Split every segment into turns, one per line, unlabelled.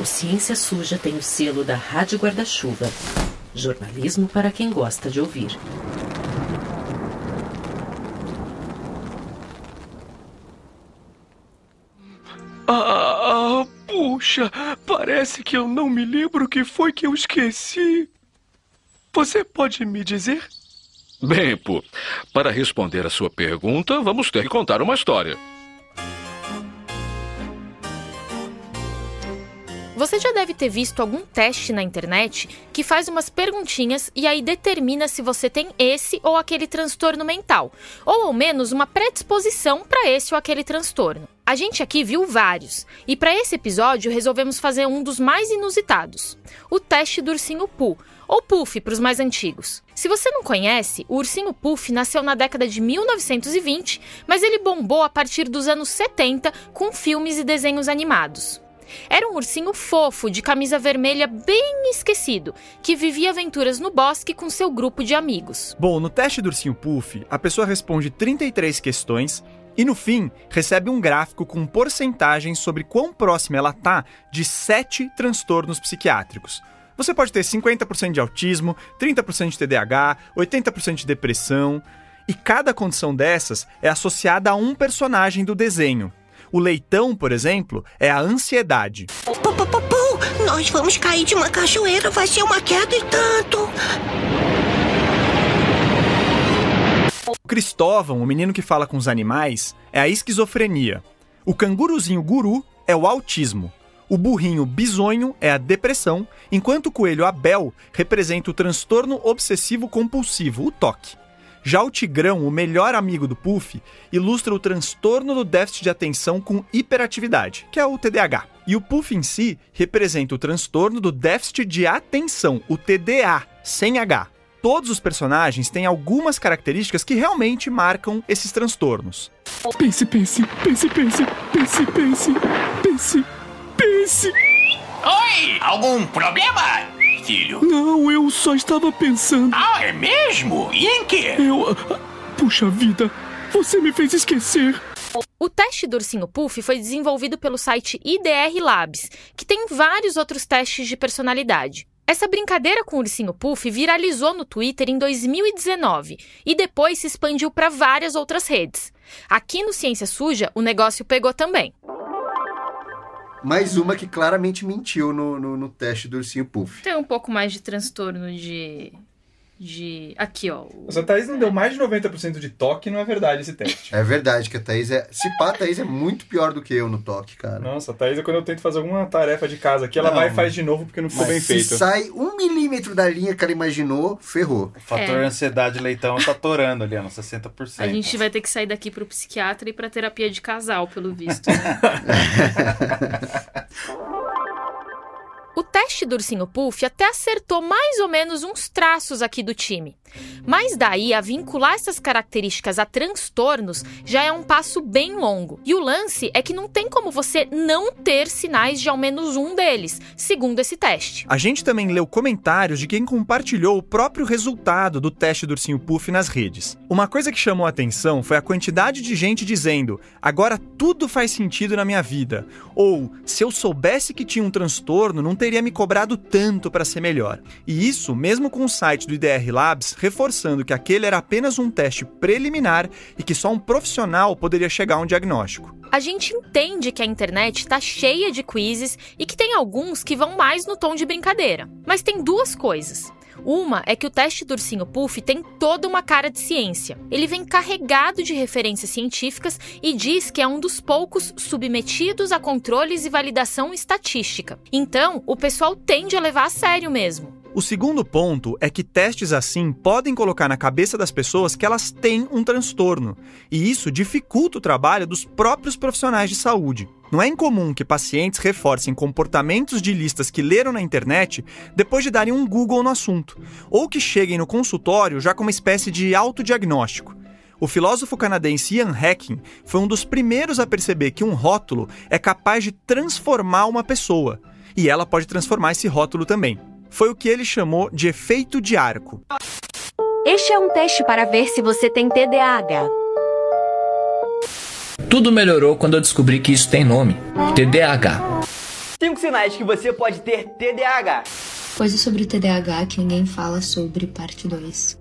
O Ciência Suja tem o selo da Rádio Guarda-Chuva. Jornalismo para quem gosta de ouvir.
Puxa, parece que eu não me lembro o que foi que eu esqueci. Você pode me dizer?
Bem, Pooh, para responder a sua pergunta, vamos ter que contar uma história.
Você já deve ter visto algum teste na internet que faz umas perguntinhas e aí determina se você tem esse ou aquele transtorno mental, ou ao menos uma predisposição para esse ou aquele transtorno. A gente aqui viu vários, e para esse episódio resolvemos fazer um dos mais inusitados, o teste do ursinho Pooh, ou Puff para os mais antigos. Se você não conhece, o ursinho Puff nasceu na década de 1920, mas ele bombou a partir dos anos 70 com filmes e desenhos animados. Era um ursinho fofo, de camisa vermelha bem esquecido, que vivia aventuras no bosque com seu grupo de amigos.
Bom, no teste do ursinho Puff, a pessoa responde 33 questões e no fim recebe um gráfico com porcentagens sobre quão próxima ela está de 7 transtornos psiquiátricos. Você pode ter 50% de autismo, 30% de TDAH, 80% de depressão, e cada condição dessas é associada a um personagem do desenho. O leitão, por exemplo, é a ansiedade.
Nós vamos cair de uma cachoeira, vai ser uma queda e tanto.
O Cristóvão, o menino que fala com os animais, é a esquizofrenia. O canguruzinho guru é o autismo. O burrinho bisonho é a depressão, enquanto o coelho Abel representa o transtorno obsessivo-compulsivo, o TOC. Já o tigrão, o melhor amigo do Puff, ilustra o transtorno do déficit de atenção com hiperatividade, que é o TDAH. E o Puff em si representa o transtorno do déficit de atenção, o TDA, sem H. Todos os personagens têm algumas características que realmente marcam esses transtornos.
Pense.
Oi, algum problema, filho?
Não, eu só estava pensando.
Ah, é mesmo? E em quê?
Puxa vida, você me fez esquecer.
O teste do ursinho Puff foi desenvolvido pelo site IDR Labs, que tem vários outros testes de personalidade. Essa brincadeira com o ursinho Puff viralizou no Twitter em 2019 e depois se expandiu para várias outras redes. Aqui no Ciência Suja, o negócio pegou também.
Mais uma que claramente mentiu no teste do ursinho Puff.
Tem um pouco mais de transtorno de... Aqui, ó.
Mas a Thaís não deu mais de 90% de toque, não é verdade esse teste.
É verdade que a Thaís é... Se pá, a Thaís é muito pior do que eu no toque, cara.
Nossa, a Thaís, quando eu tento fazer alguma tarefa de casa aqui, ela vai e faz de novo porque não ficou bem feito.
Se sai 1 milímetro da linha que ela imaginou, ferrou.
O fator ansiedade leitão tá torando ali, ó, no 60%.
A gente vai ter que sair daqui pro psiquiatra e pra terapia de casal, pelo visto. O teste do ursinho Puff até acertou mais ou menos uns traços aqui do time. Mas daí a vincular essas características a transtornos já é um passo bem longo. E o lance é que não tem como você não ter sinais de ao menos um deles, segundo esse teste.
A gente também leu comentários de quem compartilhou o próprio resultado do teste do ursinho Puff nas redes. Uma coisa que chamou a atenção foi a quantidade de gente dizendo: agora tudo faz sentido na minha vida. Ou, se eu soubesse que tinha um transtorno, não teria me cobrado tanto para ser melhor. E isso mesmo com o site do IDR Labs reforçando que aquele era apenas um teste preliminar e que só um profissional poderia chegar a um diagnóstico.
A gente entende que a internet está cheia de quizzes e que tem alguns que vão mais no tom de brincadeira. Mas tem duas coisas. Uma é que o teste do ursinho Puff tem toda uma cara de ciência. Ele vem carregado de referências científicas e diz que é um dos poucos submetidos a controles e validação estatística. Então, o pessoal tende a levar a sério mesmo.
O segundo ponto é que testes assim podem colocar na cabeça das pessoas que elas têm um transtorno, e isso dificulta o trabalho dos próprios profissionais de saúde. Não é incomum que pacientes reforcem comportamentos de listas que leram na internet depois de darem um Google no assunto, ou que cheguem no consultório já com uma espécie de autodiagnóstico. O filósofo canadense Ian Hacking foi um dos primeiros a perceber que um rótulo é capaz de transformar uma pessoa, e ela pode transformar esse rótulo também. Foi o que ele chamou de efeito de arco.
Este é um teste para ver se você tem TDAH.
Tudo melhorou quando eu descobri que isso tem nome: TDAH. 5 sinais que você pode ter TDAH.
Coisas sobre o TDAH que ninguém fala sobre, parte 2.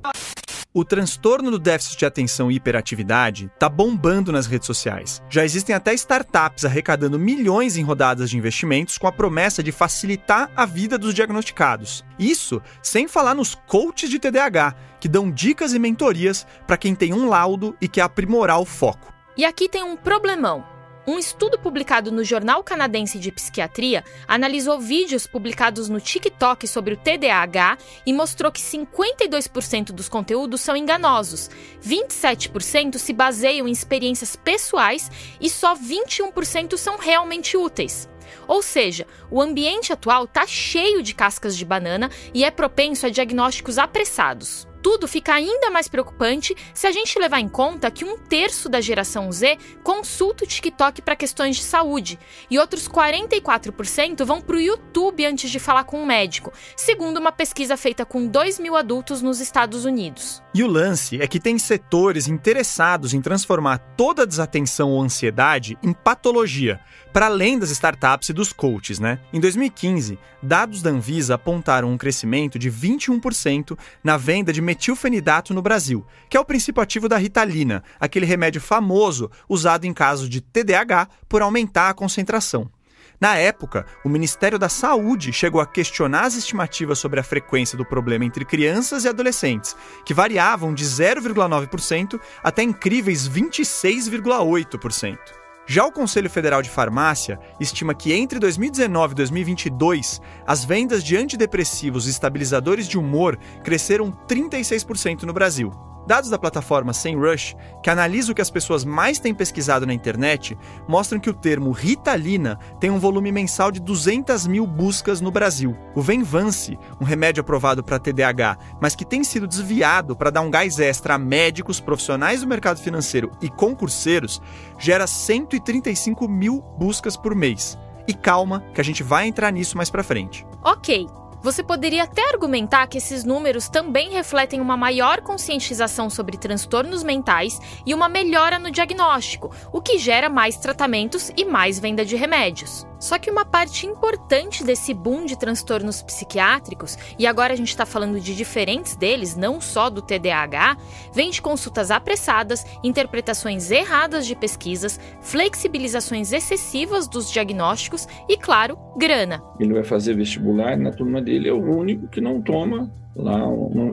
O transtorno do déficit de atenção e hiperatividade tá bombando nas redes sociais. Já existem até startups arrecadando milhões em rodadas de investimentos com a promessa de facilitar a vida dos diagnosticados. Isso sem falar nos coaches de TDAH, que dão dicas e mentorias para quem tem um laudo e quer aprimorar o foco.
E aqui tem um problemão. Um estudo publicado no Jornal Canadense de Psiquiatria analisou vídeos publicados no TikTok sobre o TDAH e mostrou que 52% dos conteúdos são enganosos, 27% se baseiam em experiências pessoais e só 21% são realmente úteis. Ou seja, o ambiente atual está cheio de cascas de banana e é propenso a diagnósticos apressados. Tudo fica ainda mais preocupante se a gente levar em conta que 1/3 da geração Z consulta o TikTok para questões de saúde e outros 44% vão para o YouTube antes de falar com um médico, segundo uma pesquisa feita com 2.000 adultos nos Estados Unidos.
E o lance é que tem setores interessados em transformar toda a desatenção ou ansiedade em patologia, para além das startups e dos coaches, né? Em 2015, dados da Anvisa apontaram um crescimento de 21% na venda de metilfenidato no Brasil, que é o princípio ativo da Ritalina, aquele remédio famoso usado em casos de TDAH por aumentar a concentração. Na época, o Ministério da Saúde chegou a questionar as estimativas sobre a frequência do problema entre crianças e adolescentes, que variavam de 0,9% até incríveis 26,8%. Já o Conselho Federal de Farmácia estima que entre 2019 e 2022, as vendas de antidepressivos e estabilizadores de humor cresceram 36% no Brasil. Dados da plataforma SEMrush, que analisa o que as pessoas mais têm pesquisado na internet, mostram que o termo Ritalina tem um volume mensal de 200 mil buscas no Brasil. O Venvance, um remédio aprovado para TDAH, mas que tem sido desviado para dar um gás extra a médicos, profissionais do mercado financeiro e concurseiros, gera 135 mil buscas por mês. E calma, que a gente vai entrar nisso mais pra frente.
Ok. Você poderia até argumentar que esses números também refletem uma maior conscientização sobre transtornos mentais e uma melhora no diagnóstico, o que gera mais tratamentos e mais venda de remédios. Só que uma parte importante desse boom de transtornos psiquiátricos, e agora a gente está falando de diferentes deles, não só do TDAH, vem de consultas apressadas, interpretações erradas de pesquisas, flexibilizações excessivas dos diagnósticos e, claro, grana.
Ele vai fazer vestibular, na turma dele é o único que não toma lá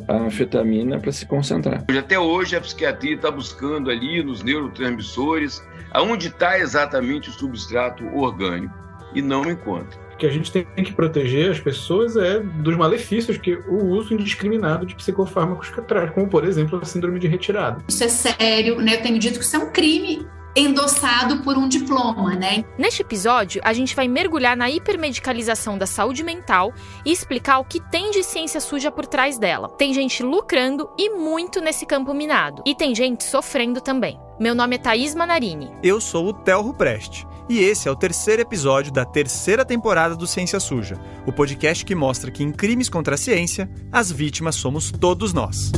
a anfetamina para se concentrar.
Até hoje a psiquiatria está buscando ali nos neurotransmissores aonde está exatamente o substrato orgânico e não encontra.
O que a gente tem que proteger as pessoas é dos malefícios que o uso indiscriminado de psicofármacos traz, como por exemplo a síndrome de retirada.
Isso é sério, né? Eu tenho dito que isso é um crime endossado por um diploma, né?
Neste episódio, a gente vai mergulhar na hipermedicalização da saúde mental e explicar o que tem de ciência suja por trás dela. Tem gente lucrando e muito nesse campo minado. E tem gente sofrendo também. Meu nome é Thaís Manarini.
Eu sou o Telro Preste. E esse é o 3º episódio da 3ª temporada do Ciência Suja, o podcast que mostra que em crimes contra a ciência, as vítimas somos todos nós.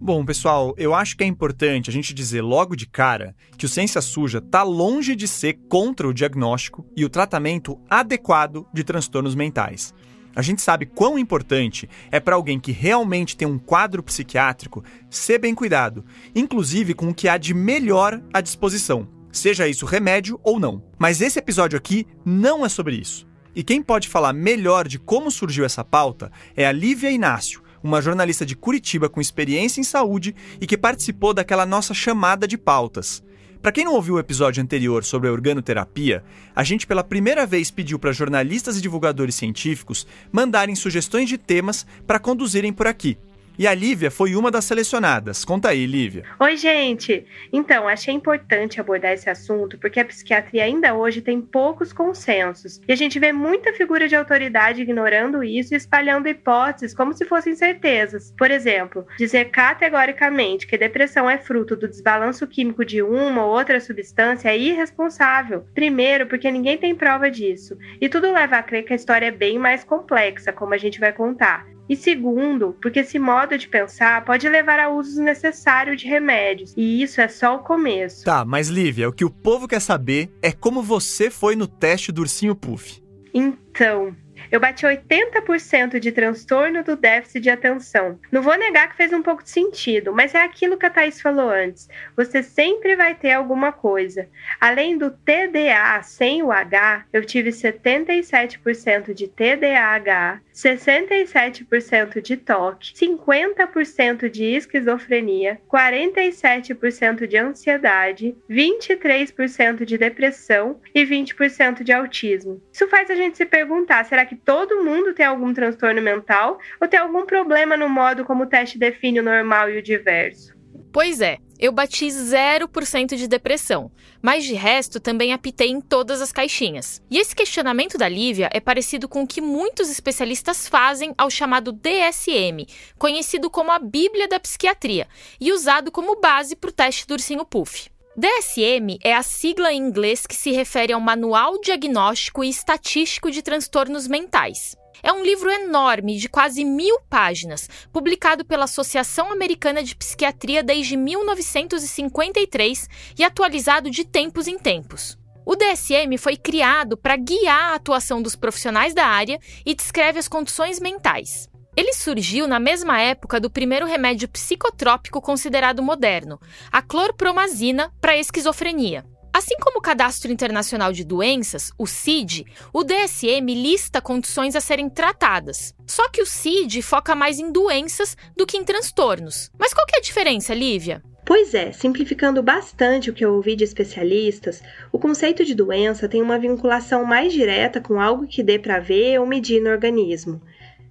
Bom, pessoal, eu acho que é importante a gente dizer logo de cara que o Ciência Suja está longe de ser contra o diagnóstico e o tratamento adequado de transtornos mentais. A gente sabe quão importante é para alguém que realmente tem um quadro psiquiátrico ser bem cuidado, inclusive com o que há de melhor à disposição, seja isso remédio ou não. Mas esse episódio aqui não é sobre isso. E quem pode falar melhor de como surgiu essa pauta é a Lívia Inácio, uma jornalista de Curitiba com experiência em saúde e que participou daquela nossa chamada de pautas. Para quem não ouviu o episódio anterior sobre a organoterapia, a gente pela primeira vez pediu para jornalistas e divulgadores científicos mandarem sugestões de temas para conduzirem por aqui. E a Lívia foi uma das selecionadas. Conta aí, Lívia.
Oi, gente! Então, achei importante abordar esse assunto porque a psiquiatria ainda hoje tem poucos consensos. E a gente vê muita figura de autoridade ignorando isso e espalhando hipóteses como se fossem certezas. Por exemplo, dizer categoricamente que depressão é fruto do desbalanço químico de uma ou outra substância é irresponsável. Primeiro, porque ninguém tem prova disso. E tudo leva a crer que a história é bem mais complexa, como a gente vai contar. E segundo, porque esse modo de pensar pode levar a uso desnecessário de remédios, e isso é só o começo.
Tá, mas Lívia, o que o povo quer saber é como você foi no teste do Ursinho Puff.
Então, eu bati 80% de transtorno do déficit de atenção. Não vou negar que fez um pouco de sentido, mas é aquilo que a Thaís falou antes. Você sempre vai ter alguma coisa. Além do TDA sem o H, eu tive 77% de TDAH, 67% de TOC, 50% de esquizofrenia, 47% de ansiedade, 23% de depressão e 20% de autismo. Isso faz a gente se perguntar, será que todo mundo tem algum transtorno mental ou tem algum problema no modo como o teste define o normal e o diverso?
Pois é, eu bati 0% de depressão, mas de resto também apitei em todas as caixinhas. E esse questionamento da Lívia é parecido com o que muitos especialistas fazem ao chamado DSM, conhecido como a Bíblia da Psiquiatria, e usado como base para o teste do Ursinho Puff. DSM é a sigla em inglês que se refere ao Manual Diagnóstico e Estatístico de Transtornos Mentais. É um livro enorme, de quase 1000 páginas, publicado pela Associação Americana de Psiquiatria desde 1953 e atualizado de tempos em tempos. O DSM foi criado para guiar a atuação dos profissionais da área e descreve as condições mentais. Ele surgiu na mesma época do primeiro remédio psicotrópico considerado moderno, a clorpromazina para esquizofrenia. Assim como o Cadastro Internacional de Doenças, o CID, o DSM lista condições a serem tratadas. Só que o CID foca mais em doenças do que em transtornos. Mas qual que é a diferença, Lívia?
Pois é, simplificando bastante o que eu ouvi de especialistas, o conceito de doença tem uma vinculação mais direta com algo que dê para ver ou medir no organismo.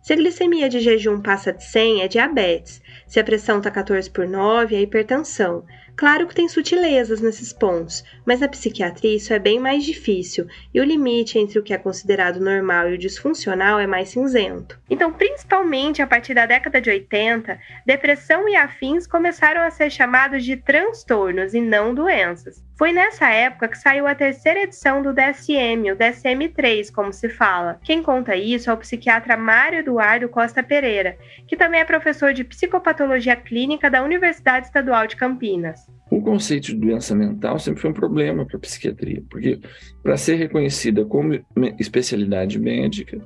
Se a glicemia de jejum passa de 100, é diabetes. Se a pressão está 14/9, é hipertensão. Claro que tem sutilezas nesses pontos, mas na psiquiatria isso é bem mais difícil, e o limite entre o que é considerado normal e o disfuncional é mais cinzento. Então, principalmente a partir da década de 80, depressão e afins começaram a ser chamados de transtornos e não doenças. Foi nessa época que saiu a terceira edição do DSM, o DSM-3, como se fala. Quem conta isso é o psiquiatra Mário Eduardo Costa Pereira, que também é professor de psicopatologia clínica da Universidade Estadual de Campinas.
O conceito de doença mental sempre foi um problema para a psiquiatria, porque para ser reconhecida como especialidade médica,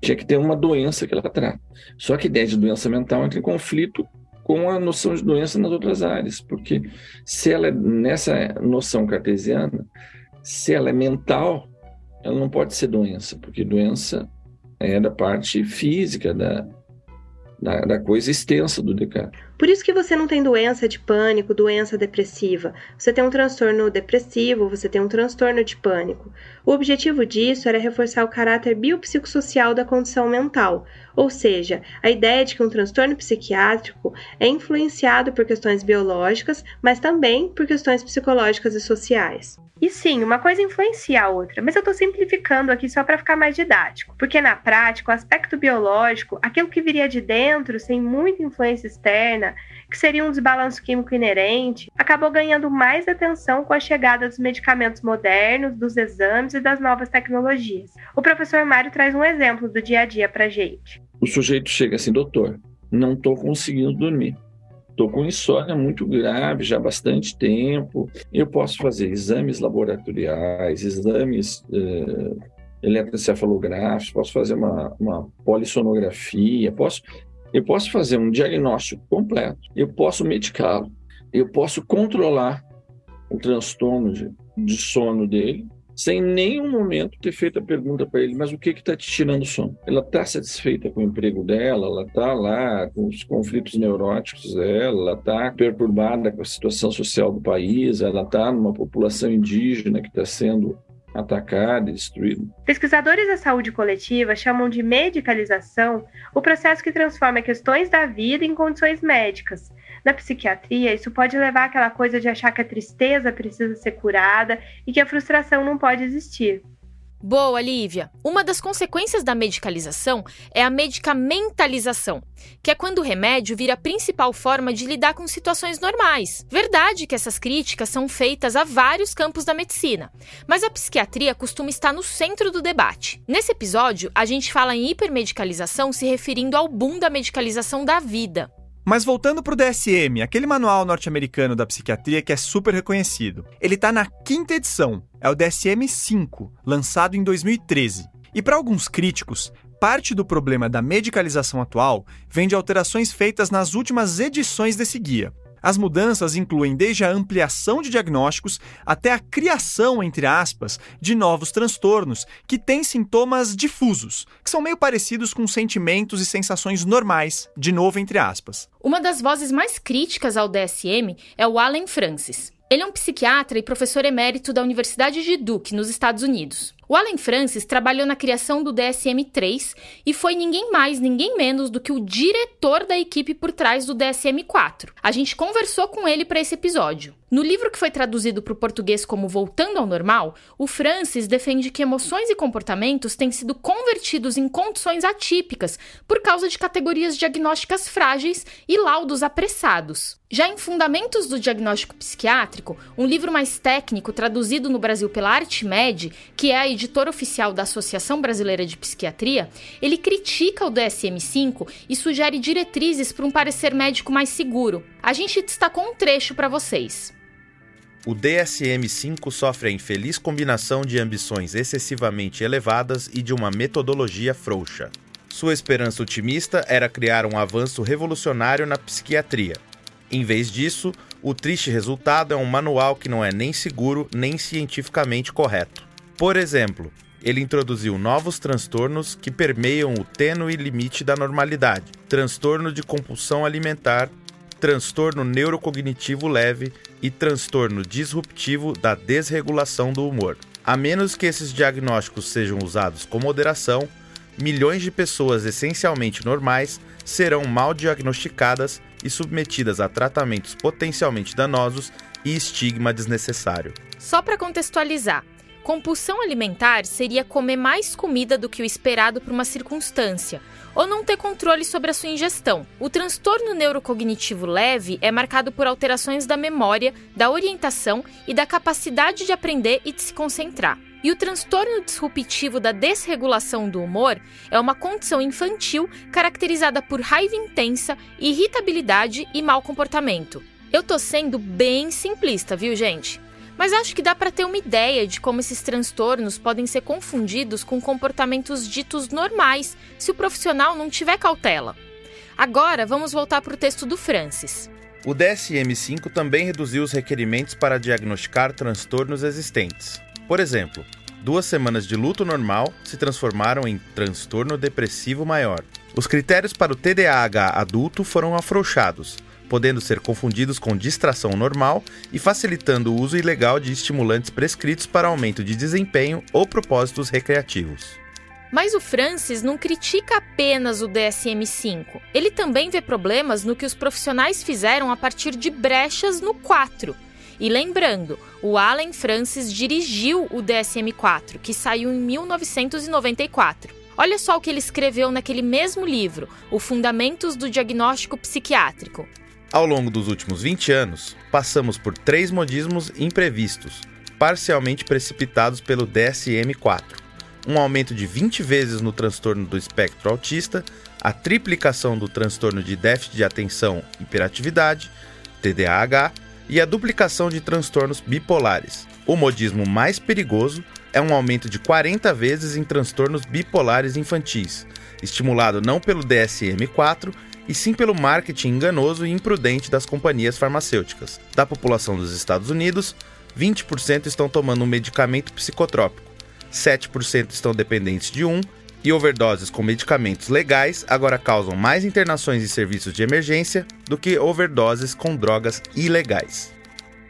tinha que ter uma doença que ela trata. Só que a ideia de doença mental entra em conflito com a noção de doença nas outras áreas, porque se ela é nessa noção cartesiana, se ela é mental, ela não pode ser doença, porque doença é da parte física da coisa extensa do Descartes.
Por isso que você não tem doença de pânico, doença depressiva. Você tem um transtorno depressivo, você tem um transtorno de pânico. O objetivo disso era reforçar o caráter biopsicossocial da condição mental, ou seja, a ideia de que um transtorno psiquiátrico é influenciado por questões biológicas, mas também por questões psicológicas e sociais. E sim, uma coisa influencia a outra, mas eu estou simplificando aqui só para ficar mais didático, porque na prática o aspecto biológico, aquilo que viria de dentro, sem muita influência externa, que seria um desbalanço químico inerente, acabou ganhando mais atenção com a chegada dos medicamentos modernos, dos exames e das novas tecnologias. O professor Mário traz um exemplo do dia a dia pra gente.
O sujeito chega assim, doutor, não estou conseguindo dormir. Estou com insônia muito grave já há bastante tempo. Eu posso fazer exames laboratoriais, exames eletroencefalográficos, posso fazer uma polissonografia, eu posso fazer um diagnóstico completo, eu posso medicá-lo, eu posso controlar o transtorno de sono dele, sem em nenhum momento ter feito a pergunta para ele, mas o que está te tirando o sono? Ela está satisfeita com o emprego dela? Ela está lá com os conflitos neuróticos dela? Ela está perturbada com a situação social do país? Ela está numa população indígena que está sendo atacada e destruída?
Pesquisadores da saúde coletiva chamam de medicalização o processo que transforma questões da vida em condições médicas. Na psiquiatria, isso pode levar àquela coisa de achar que a tristeza precisa ser curada e que a frustração não pode existir.
Boa, Lívia! Uma das consequências da medicalização é a medicamentalização, que é quando o remédio vira a principal forma de lidar com situações normais. Verdade que essas críticas são feitas a vários campos da medicina, mas a psiquiatria costuma estar no centro do debate. Nesse episódio, a gente fala em hipermedicalização se referindo ao boom da medicalização da vida.
Mas voltando pro DSM, aquele manual norte-americano da psiquiatria que é super reconhecido. Ele tá na 5ª edição, é o DSM-5, lançado em 2013. E para alguns críticos, parte do problema da medicalização atual vem de alterações feitas nas últimas edições desse guia. As mudanças incluem desde a ampliação de diagnósticos até a criação, entre aspas, de novos transtornos que têm sintomas difusos, que são meio parecidos com sentimentos e sensações normais, de novo entre aspas.
Uma das vozes mais críticas ao DSM é o Allen Francis. Ele é um psiquiatra e professor emérito da Universidade de Duke, nos Estados Unidos. O Allen Francis trabalhou na criação do DSM-3 e foi ninguém mais, ninguém menos do que o diretor da equipe por trás do DSM-4. A gente conversou com ele para esse episódio. No livro que foi traduzido para o português como Voltando ao Normal, o Francis defende que emoções e comportamentos têm sido convertidos em condições atípicas por causa de categorias diagnósticas frágeis e laudos apressados. Já em Fundamentos do Diagnóstico Psiquiátrico, um livro mais técnico traduzido no Brasil pela ArtMed, que é a editora oficial da Associação Brasileira de Psiquiatria, ele critica o DSM-5 e sugere diretrizes para um parecer médico mais seguro. A gente destacou um trecho para vocês.
O DSM-5 sofre a infeliz combinação de ambições excessivamente elevadas e de uma metodologia frouxa. Sua esperança otimista era criar um avanço revolucionário na psiquiatria. Em vez disso, o triste resultado é um manual que não é nem seguro nem cientificamente correto. Por exemplo, ele introduziu novos transtornos que permeiam o tênue limite da normalidade: transtorno de compulsão alimentar, transtorno neurocognitivo leve e transtorno disruptivo da desregulação do humor. A menos que esses diagnósticos sejam usados com moderação, milhões de pessoas essencialmente normais serão mal diagnosticadas e submetidas a tratamentos potencialmente danosos e estigma desnecessário.
Só para contextualizar, compulsão alimentar seria comer mais comida do que o esperado por uma circunstância, ou não ter controle sobre a sua ingestão. O transtorno neurocognitivo leve é marcado por alterações da memória, da orientação e da capacidade de aprender e de se concentrar. E o transtorno disruptivo da desregulação do humor é uma condição infantil caracterizada por raiva intensa, irritabilidade e mau comportamento. Eu tô sendo bem simplista, viu, gente? Mas acho que dá para ter uma ideia de como esses transtornos podem ser confundidos com comportamentos ditos normais, se o profissional não tiver cautela. Agora, vamos voltar para o texto do Francis.
O DSM-5 também reduziu os requerimentos para diagnosticar transtornos existentes. Por exemplo, 2 semanas de luto normal se transformaram em transtorno depressivo maior. Os critérios para o TDAH adulto foram afrouxados, podendo ser confundidos com distração normal e facilitando o uso ilegal de estimulantes prescritos para aumento de desempenho ou propósitos recreativos.
Mas o Francis não critica apenas o DSM-5. Ele também vê problemas no que os profissionais fizeram a partir de brechas no 4. E lembrando, o Allen Francis dirigiu o DSM-4, que saiu em 1994. Olha só o que ele escreveu naquele mesmo livro, o Fundamentos do Diagnóstico Psiquiátrico.
Ao longo dos últimos 20 anos, passamos por 3 modismos imprevistos, parcialmente precipitados pelo DSM-4. Um aumento de 20 vezes no transtorno do espectro autista, a triplicação do transtorno de déficit de atenção e hiperatividade, TDAH, e a duplicação de transtornos bipolares. O modismo mais perigoso é um aumento de 40 vezes em transtornos bipolares infantis, estimulado não pelo DSM-4, e sim pelo marketing enganoso e imprudente das companhias farmacêuticas. Da população dos Estados Unidos, 20% estão tomando um medicamento psicotrópico, 7% estão dependentes de um, e overdoses com medicamentos legais agora causam mais internações em serviços de emergência do que overdoses com drogas ilegais.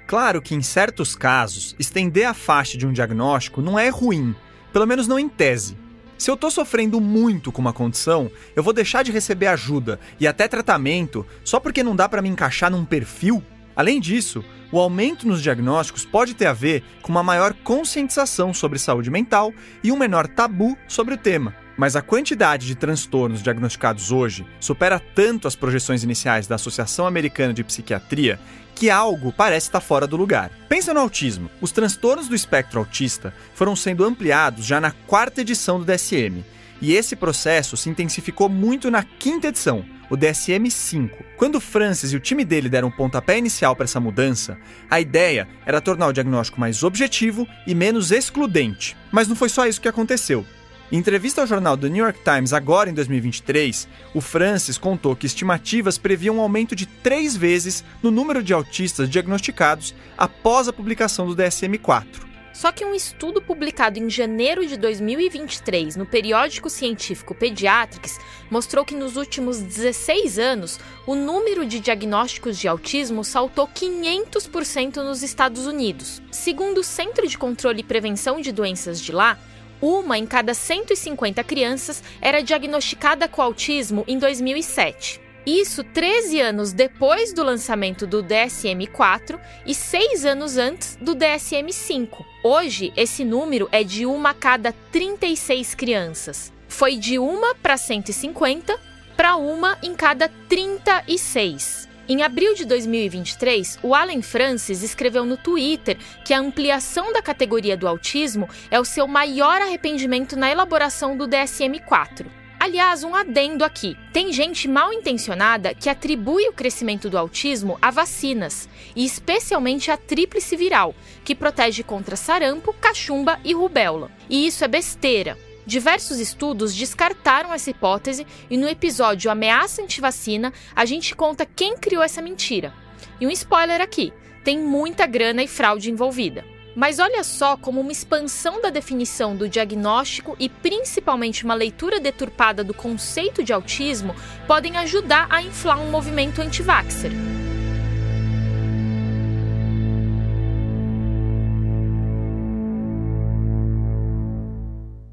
Claro que, em certos casos, estender a faixa de um diagnóstico não é ruim, pelo menos não em tese. Se eu tô sofrendo muito com uma condição, eu vou deixar de receber ajuda e até tratamento só porque não dá para me encaixar num perfil? Além disso, o aumento nos diagnósticos pode ter a ver com uma maior conscientização sobre saúde mental e um menor tabu sobre o tema. Mas a quantidade de transtornos diagnosticados hoje supera tanto as projeções iniciais da Associação Americana de Psiquiatria que algo parece estar fora do lugar. Pensa no autismo. Os transtornos do espectro autista foram sendo ampliados já na 4ª edição do DSM. E esse processo se intensificou muito na 5ª edição, o DSM-5. Quando Francis e o time dele deram um pontapé inicial para essa mudança, a ideia era tornar o diagnóstico mais objetivo e menos excludente. Mas não foi só isso que aconteceu. Em entrevista ao jornal The New York Times, agora em 2023, o Francis contou que estimativas previam um aumento de 3 vezes no número de autistas diagnosticados após a publicação do DSM-4.
Só que um estudo publicado em janeiro de 2023 no periódico científico Pediatrics mostrou que nos últimos 16 anos o número de diagnósticos de autismo saltou 500% nos Estados Unidos. Segundo o Centro de Controle e Prevenção de Doenças de lá, 1 em cada 150 crianças era diagnosticada com autismo em 2007. Isso 13 anos depois do lançamento do DSM-4 e 6 anos antes do DSM-5. Hoje, esse número é de 1 a cada 36 crianças. Foi de 1 para 150 para 1 em cada 36. Em abril de 2023, o Allen Francis escreveu no Twitter que a ampliação da categoria do autismo é o seu maior arrependimento na elaboração do DSM-4. Aliás, um adendo aqui. Tem gente mal intencionada que atribui o crescimento do autismo a vacinas, e especialmente a tríplice viral, que protege contra sarampo, cachumba e rubéola. E isso é besteira. Diversos estudos descartaram essa hipótese e no episódio Ameaça Antivacina a gente conta quem criou essa mentira. E um spoiler aqui, tem muita grana e fraude envolvida. Mas olha só como uma expansão da definição do diagnóstico e principalmente uma leitura deturpada do conceito de autismo podem ajudar a inflar um movimento anti-vaxxer.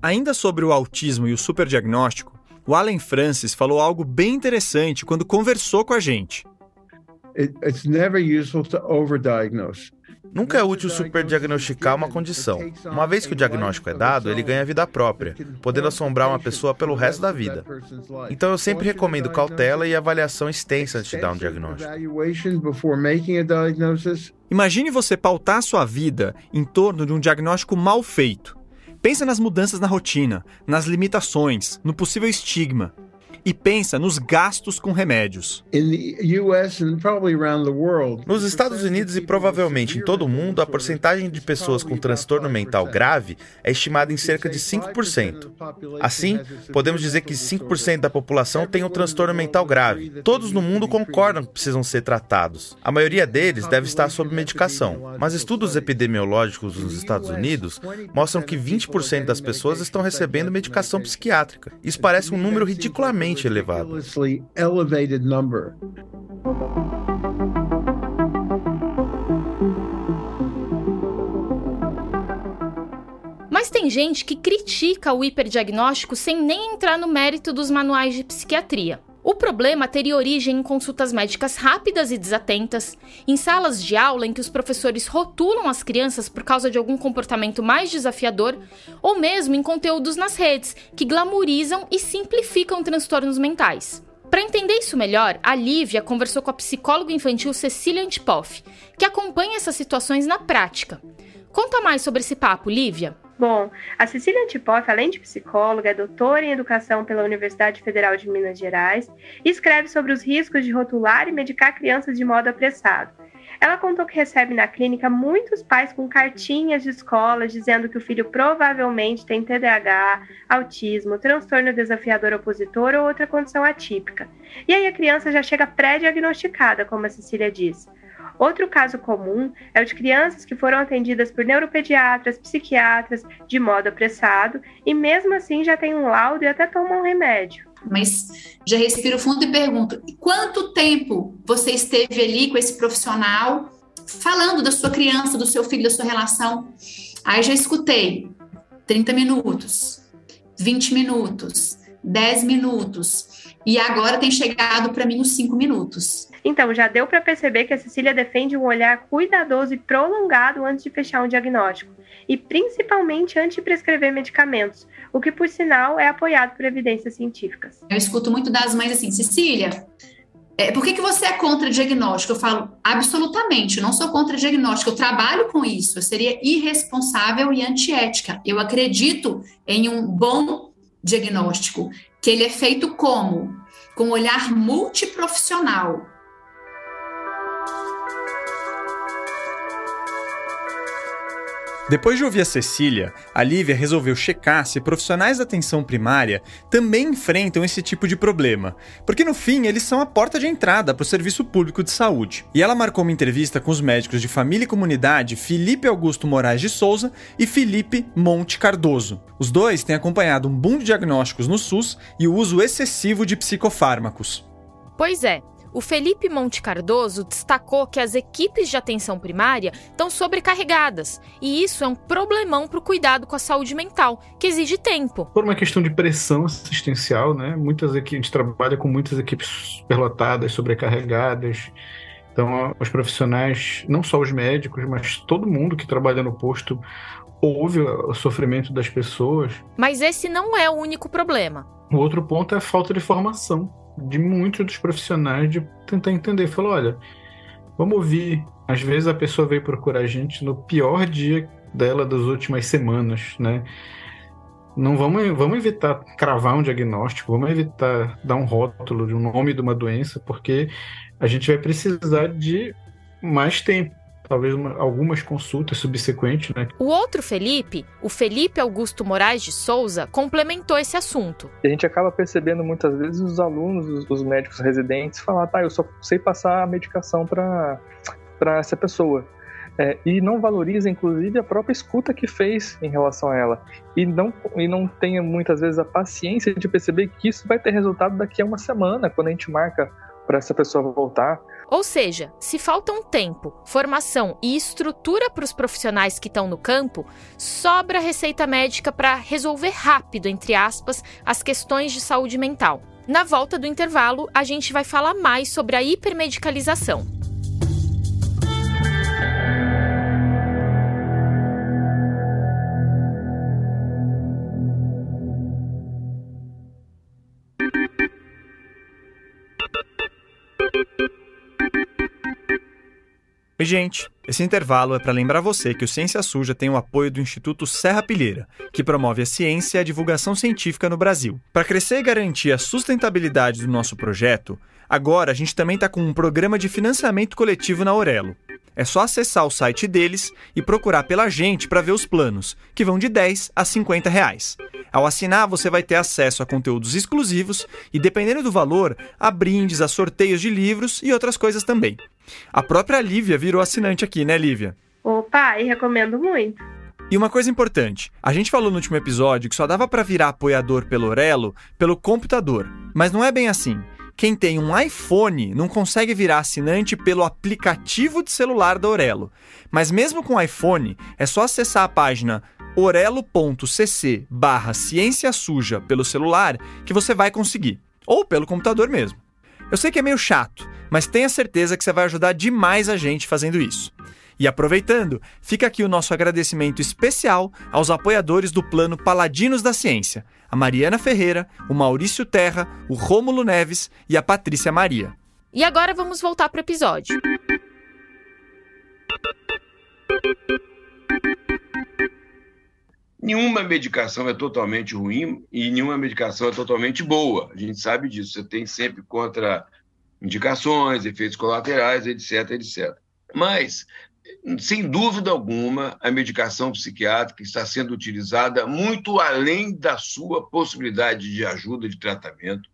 Ainda sobre o autismo e o superdiagnóstico, o Allen Francis falou algo bem interessante quando conversou com a gente.
It's never useful to overdiagnose.
Nunca é útil superdiagnosticar uma condição. Uma vez que o diagnóstico é dado, ele ganha vida própria, podendo assombrar uma pessoa pelo resto da vida. Então eu sempre recomendo cautela e avaliação extensa antes de dar um diagnóstico.
Imagine você pautar sua vida em torno de um diagnóstico mal feito. Pensa nas mudanças na rotina, nas limitações, no possível estigma. E pensa nos gastos com remédios.
Nos Estados Unidos e provavelmente em todo o mundo, a porcentagem de pessoas com transtorno mental grave é estimada em cerca de 5%. Assim, podemos dizer que 5% da população tem um transtorno mental grave. Todos no mundo concordam que precisam ser tratados. A maioria deles deve estar sob medicação, mas estudos epidemiológicos nos Estados Unidos mostram que 20% das pessoas estão recebendo medicação psiquiátrica. Isso parece um número ridiculamente elevado.
Mas tem gente que critica o hiperdiagnóstico sem nem entrar no mérito dos manuais de psiquiatria. O problema teria origem em consultas médicas rápidas e desatentas, em salas de aula em que os professores rotulam as crianças por causa de algum comportamento mais desafiador, ou mesmo em conteúdos nas redes, que glamourizam e simplificam transtornos mentais. Para entender isso melhor, a Lívia conversou com a psicóloga infantil Cecília Antipoff, que acompanha essas situações na prática. Conta mais sobre esse papo, Lívia.
Bom, a Cecília Antipoff, além de psicóloga, é doutora em educação pela Universidade Federal de Minas Gerais e escreve sobre os riscos de rotular e medicar crianças de modo apressado. Ela contou que recebe na clínica muitos pais com cartinhas de escola dizendo que o filho provavelmente tem TDAH, autismo, transtorno desafiador opositor ou outra condição atípica. E aí a criança já chega pré-diagnosticada, como a Cecília disse. Outro caso comum é o de crianças que foram atendidas por neuropediatras, psiquiatras, de modo apressado, e mesmo assim já tem um laudo e até tomam um remédio.
Mas já respiro fundo e pergunto, quanto tempo você esteve ali com esse profissional falando da sua criança, do seu filho, da sua relação? Aí já escutei 30 minutos, 20 minutos, 10 minutos. e agora tem chegado para mim nos 5 minutos.
Então, já deu para perceber que a Cecília defende um olhar cuidadoso e prolongado antes de fechar um diagnóstico, e principalmente antes de prescrever medicamentos, o que, por sinal, é apoiado por evidências científicas.
Eu escuto muito das mães assim, Cecília, por que você é contra diagnóstico? Eu falo, absolutamente, eu não sou contra diagnóstico, eu trabalho com isso, eu seria irresponsável e antiética. Eu acredito em um bom diagnóstico, que ele é feito como? Com um olhar multiprofissional.
Depois de ouvir a Cecília, a Lívia resolveu checar se profissionais da atenção primária também enfrentam esse tipo de problema, porque no fim eles são a porta de entrada para o serviço público de saúde. E ela marcou uma entrevista com os médicos de família e comunidade Felipe Augusto Moraes de Souza e Felipe Monte Cardoso. Os dois têm acompanhado um boom de diagnósticos no SUS e o uso excessivo de psicofármacos.
Pois é. O Felipe Monte Cardoso destacou que as equipes de atenção primária estão sobrecarregadas, e isso é um problemão para o cuidado com a saúde mental, que exige tempo.
Por uma questão de pressão assistencial, né? A gente trabalha com muitas equipes superlotadas, sobrecarregadas. Então, os profissionais, não só os médicos, mas todo mundo que trabalha no posto, ouve o sofrimento das pessoas.
Mas esse não é o único problema.
O outro ponto é a falta de formação de muitos dos profissionais, de tentar entender. Falou, olha, vamos ouvir. Às vezes a pessoa veio procurar a gente no pior dia dela das últimas semanas, né? Não vamos evitar cravar um diagnóstico, vamos evitar dar um rótulo de um nome de uma doença, porque a gente vai precisar de mais tempo. Talvez algumas consultas subsequentes, né?
O outro Felipe, o Felipe Augusto Moraes de Souza, complementou esse assunto.
A gente acaba percebendo muitas vezes os alunos, os médicos residentes, falar, eu só sei passar a medicação para essa pessoa. E não valoriza, inclusive, a própria escuta que fez em relação a ela. E não tem, muitas vezes, a paciência de perceber que isso vai ter resultado daqui a uma semana, quando a gente marca para essa pessoa voltar.
Ou seja, se faltam tempo, formação e estrutura para os profissionais que estão no campo, sobra receita médica para resolver rápido, entre aspas, as questões de saúde mental. Na volta do intervalo, a gente vai falar mais sobre a hipermedicalização.
E, gente, esse intervalo é para lembrar você que o Ciência Suja tem o apoio do Instituto Serra Pilheira, que promove a ciência e a divulgação científica no Brasil. Para crescer e garantir a sustentabilidade do nosso projeto, agora a gente também está com um programa de financiamento coletivo na Aurelo. É só acessar o site deles e procurar pela gente para ver os planos, que vão de R$10 a R$50. Ao assinar, você vai ter acesso a conteúdos exclusivos e, dependendo do valor, a brindes, a sorteios de livros e outras coisas também. A própria Lívia virou assinante aqui, né, Lívia?
Opa, e recomendo muito.
E uma coisa importante, a gente falou no último episódio que só dava para virar apoiador pelo Aurelo pelo computador, mas não é bem assim. Quem tem um iPhone não consegue virar assinante pelo aplicativo de celular da Aurelo. Mas mesmo com iPhone, é só acessar a página orelo.cc/ciência suja pelo celular que você vai conseguir. Ou pelo computador mesmo. Eu sei que é meio chato, mas tenha certeza que você vai ajudar demais a gente fazendo isso. E aproveitando, fica aqui o nosso agradecimento especial aos apoiadores do Plano Paladinos da Ciência, a Mariana Ferreira, o Maurício Terra, o Rômulo Neves e a Patrícia Maria.
E agora vamos voltar para o episódio.
Nenhuma medicação é totalmente ruim e nenhuma medicação é totalmente boa. A gente sabe disso. Você tem sempre contraindicações, efeitos colaterais, etc, etc. Mas, sem dúvida alguma, a medicação psiquiátrica está sendo utilizada muito além da sua possibilidade de ajuda de tratamento,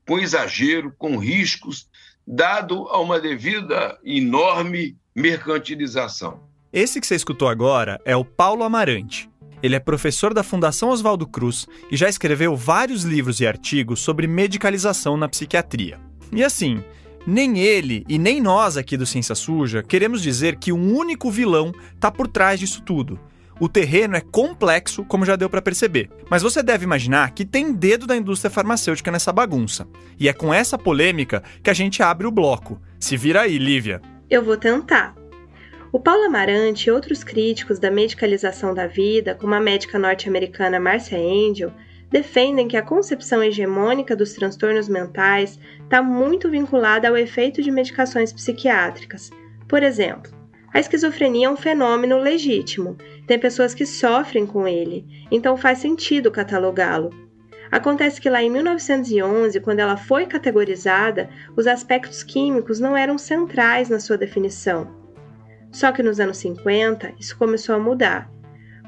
com exagero, com riscos, dado a uma devida enorme mercantilização.
Esse que você escutou agora é o Paulo Amarante. Ele é professor da Fundação Oswaldo Cruz e já escreveu vários livros e artigos sobre medicalização na psiquiatria. E assim, nem ele e nem nós aqui do Ciência Suja queremos dizer que um único vilão está por trás disso tudo. O terreno é complexo, como já deu para perceber. Mas você deve imaginar que tem dedo da indústria farmacêutica nessa bagunça. E é com essa polêmica que a gente abre o bloco. Se vira aí, Lívia.
Eu vou tentar. O Paulo Amarante e outros críticos da medicalização da vida, como a médica norte-americana Marcia Angel, defendem que a concepção hegemônica dos transtornos mentais está muito vinculada ao efeito de medicações psiquiátricas. Por exemplo, a esquizofrenia é um fenômeno legítimo, tem pessoas que sofrem com ele, então faz sentido catalogá-lo. Acontece que lá em 1911, quando ela foi categorizada, os aspectos químicos não eram centrais na sua definição. Só que nos anos 50, isso começou a mudar.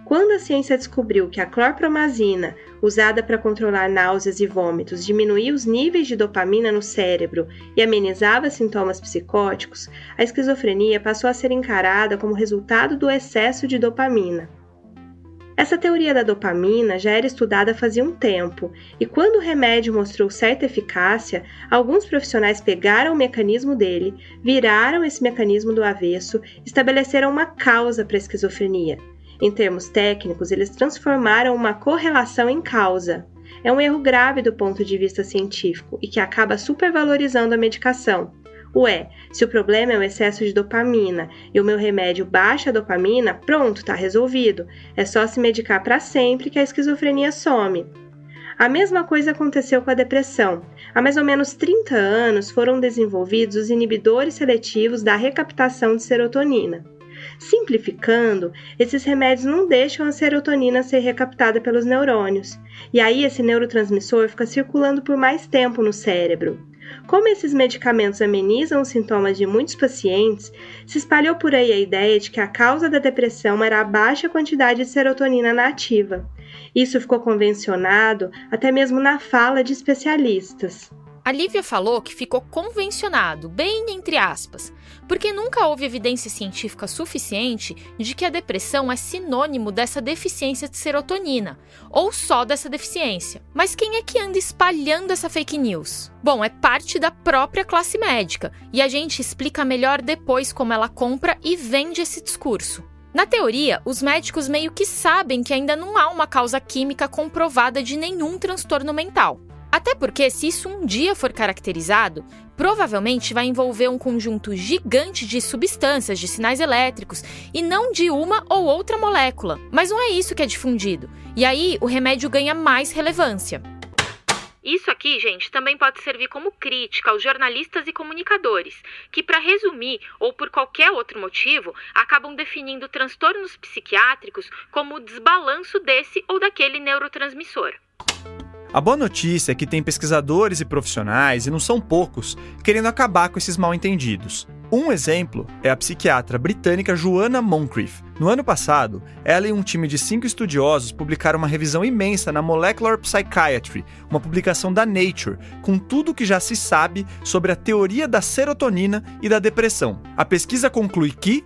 Quando a ciência descobriu que a clorpromazina, usada para controlar náuseas e vômitos, diminuía os níveis de dopamina no cérebro e amenizava sintomas psicóticos, a esquizofrenia passou a ser encarada como resultado do excesso de dopamina. Essa teoria da dopamina já era estudada fazia um tempo, e quando o remédio mostrou certa eficácia, alguns profissionais pegaram o mecanismo dele, viraram esse mecanismo do avesso, estabeleceram uma causa para a esquizofrenia. Em termos técnicos, eles transformaram uma correlação em causa. É um erro grave do ponto de vista científico e que acaba supervalorizando a medicação. Se o problema é o excesso de dopamina e o meu remédio baixa a dopamina, pronto, tá resolvido. É só se medicar para sempre que a esquizofrenia some. A mesma coisa aconteceu com a depressão. Há mais ou menos 30 anos foram desenvolvidos os inibidores seletivos da recaptação de serotonina. Simplificando, esses remédios não deixam a serotonina ser recaptada pelos neurônios, e aí esse neurotransmissor fica circulando por mais tempo no cérebro. Como esses medicamentos amenizam os sintomas de muitos pacientes, se espalhou por aí a ideia de que a causa da depressão era a baixa quantidade de serotonina na ativa. Isso ficou convencionado até mesmo na fala de especialistas.
A Lívia falou que ficou convencionado, bem entre aspas, porque nunca houve evidência científica suficiente de que a depressão é sinônimo dessa deficiência de serotonina, ou só dessa deficiência. Mas quem é que anda espalhando essa fake news? Bom, é parte da própria classe médica, e a gente explica melhor depois como ela compra e vende esse discurso. Na teoria, os médicos meio que sabem que ainda não há uma causa química comprovada de nenhum transtorno mental. Até porque, se isso um dia for caracterizado, provavelmente vai envolver um conjunto gigante de substâncias, de sinais elétricos, e não de uma ou outra molécula. Mas não é isso que é difundido. E aí, o remédio ganha mais relevância. Isso aqui, gente, também pode servir como crítica aos jornalistas e comunicadores, que, para resumir, ou por qualquer outro motivo, acabam definindo transtornos psiquiátricos como o desbalanço desse ou daquele neurotransmissor.
A boa notícia é que tem pesquisadores e profissionais, e não são poucos, querendo acabar com esses mal-entendidos. Um exemplo é a psiquiatra britânica Joanna Moncrief. No ano passado, ela e um time de 5 estudiosos publicaram uma revisão imensa na Molecular Psychiatry, uma publicação da Nature, com tudo o que já se sabe sobre a teoria da serotonina e da depressão. A pesquisa conclui que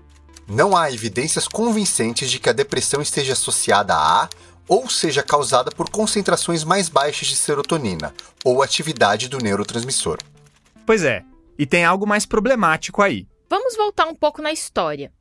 não há evidências convincentes de que a depressão esteja associada a ou seja causada por concentrações mais baixas de serotonina, ou atividade do neurotransmissor.
Pois é, e tem algo mais problemático aí.
Vamos voltar um pouco na história.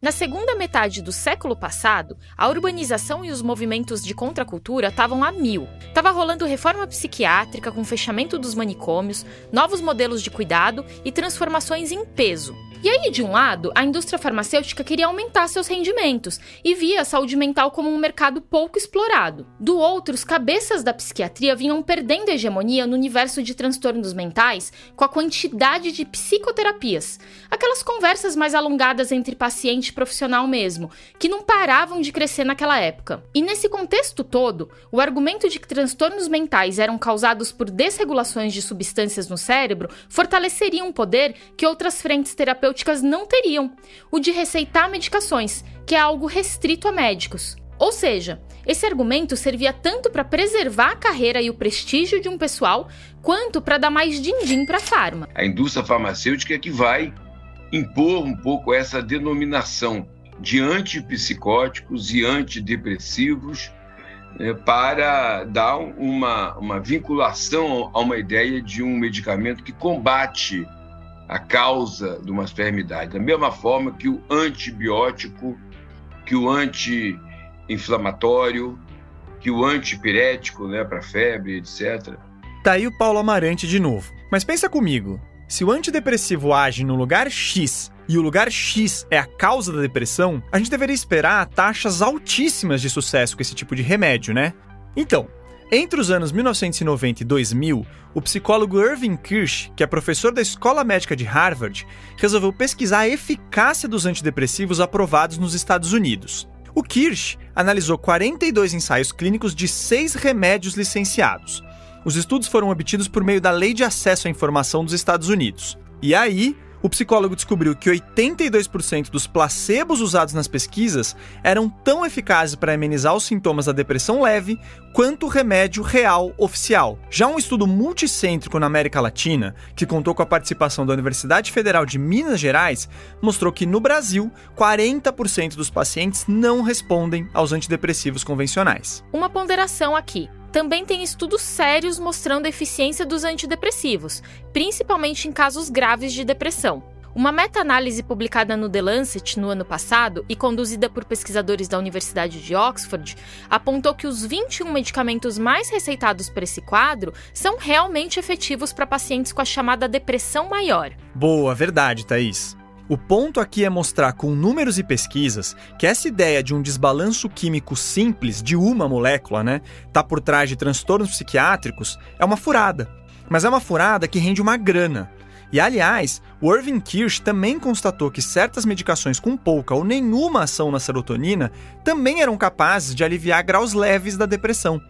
Na segunda metade do século passado, a urbanização e os movimentos de contracultura estavam a mil. Tava rolando reforma psiquiátrica com fechamento dos manicômios, novos modelos de cuidado e transformações em peso. E aí, de um lado, a indústria farmacêutica queria aumentar seus rendimentos e via a saúde mental como um mercado pouco explorado. Do outro, os cabeças da psiquiatria vinham perdendo a hegemonia no universo de transtornos mentais com a quantidade de psicoterapias. Aquelas conversas mais alongadas entre paciente e profissional mesmo, que não paravam de crescer naquela época. E nesse contexto todo, o argumento de que transtornos mentais eram causados por desregulações de substâncias no cérebro fortaleceria um poder que outras frentes terapêuticas não teriam, o de receitar medicações, que é algo restrito a médicos. Ou seja, esse argumento servia tanto para preservar a carreira e o prestígio de um pessoal, quanto para dar mais din-din para a farma.
A indústria farmacêutica é que vai impor um pouco essa denominação de antipsicóticos e antidepressivos, para dar uma vinculação a uma ideia de um medicamento que combate a causa de uma enfermidade. Da mesma forma que o antibiótico, que o anti-inflamatório, que o antipirético, né, para febre, etc.
Tá aí o Paulo Amarante de novo. Mas pensa comigo, se o antidepressivo age no lugar X e o lugar X é a causa da depressão, a gente deveria esperar taxas altíssimas de sucesso com esse tipo de remédio, né? Então, entre os anos 1990 e 2000, o psicólogo Irving Kirsch, que é professor da Escola Médica de Harvard, resolveu pesquisar a eficácia dos antidepressivos aprovados nos Estados Unidos. O Kirsch analisou 42 ensaios clínicos de 6 remédios licenciados. Os estudos foram obtidos por meio da Lei de Acesso à Informação dos Estados Unidos. E aí, o psicólogo descobriu que 82% dos placebos usados nas pesquisas eram tão eficazes para amenizar os sintomas da depressão leve quanto o remédio real oficial. Já um estudo multicêntrico na América Latina, que contou com a participação da Universidade Federal de Minas Gerais, mostrou que no Brasil, 40% dos pacientes não respondem aos antidepressivos convencionais.
Uma ponderação aqui. Também tem estudos sérios mostrando a eficiência dos antidepressivos, principalmente em casos graves de depressão. Uma meta-análise publicada no The Lancet no ano passado e conduzida por pesquisadores da Universidade de Oxford apontou que os 21 medicamentos mais receitados para esse quadro são realmente efetivos para pacientes com a chamada depressão maior.
Boa, verdade, Thaís. O ponto aqui é mostrar com números e pesquisas que essa ideia de um desbalanço químico simples de uma molécula, tá por trás de transtornos psiquiátricos, é uma furada. Mas é uma furada que rende uma grana. E, aliás, o Irving Kirsch também constatou que certas medicações com pouca ou nenhuma ação na serotonina também eram capazes de aliviar graus leves da depressão.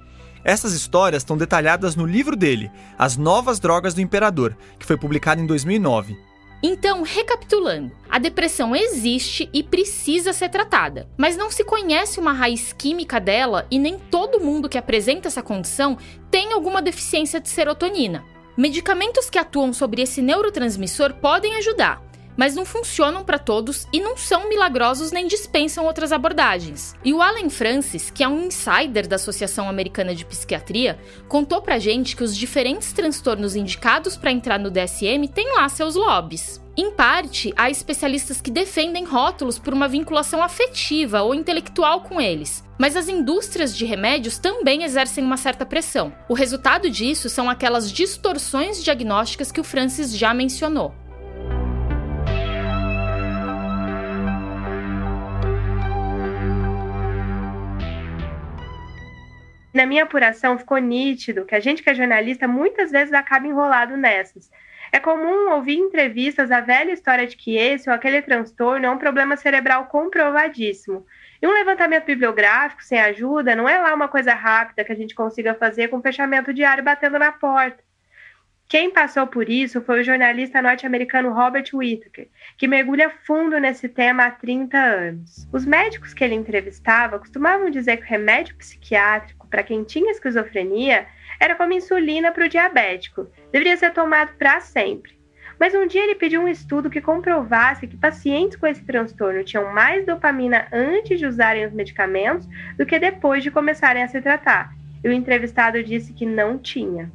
Essas histórias estão detalhadas no livro dele, As Novas Drogas do Imperador, que foi publicado em 2009.
Então, recapitulando, a depressão existe e precisa ser tratada, mas não se conhece uma raiz química dela e nem todo mundo que apresenta essa condição tem alguma deficiência de serotonina. Medicamentos que atuam sobre esse neurotransmissor podem ajudar, mas não funcionam para todos e não são milagrosos nem dispensam outras abordagens. E o Allen Francis, que é um insider da Associação Americana de Psiquiatria, contou pra gente que os diferentes transtornos indicados para entrar no DSM têm lá seus lobbies. Em parte, há especialistas que defendem rótulos por uma vinculação afetiva ou intelectual com eles, mas as indústrias de remédios também exercem uma certa pressão. O resultado disso são aquelas distorções diagnósticas que o Francis já mencionou.
Na minha apuração, ficou nítido que a gente que é jornalista muitas vezes acaba enrolado nessas. É comum ouvir em entrevistas a velha história de que esse ou aquele transtorno é um problema cerebral comprovadíssimo. E um levantamento bibliográfico sem ajuda não é lá uma coisa rápida que a gente consiga fazer com fechamento diário batendo na porta. Quem passou por isso foi o jornalista norte-americano Robert Whittaker, que mergulha fundo nesse tema há 30 anos. Os médicos que ele entrevistava costumavam dizer que o remédio psiquiátrico para quem tinha esquizofrenia era como insulina para o diabético, deveria ser tomado para sempre. Mas um dia ele pediu um estudo que comprovasse que pacientes com esse transtorno tinham mais dopamina antes de usarem os medicamentos do que depois de começarem a se tratar. E o entrevistado disse que não tinha.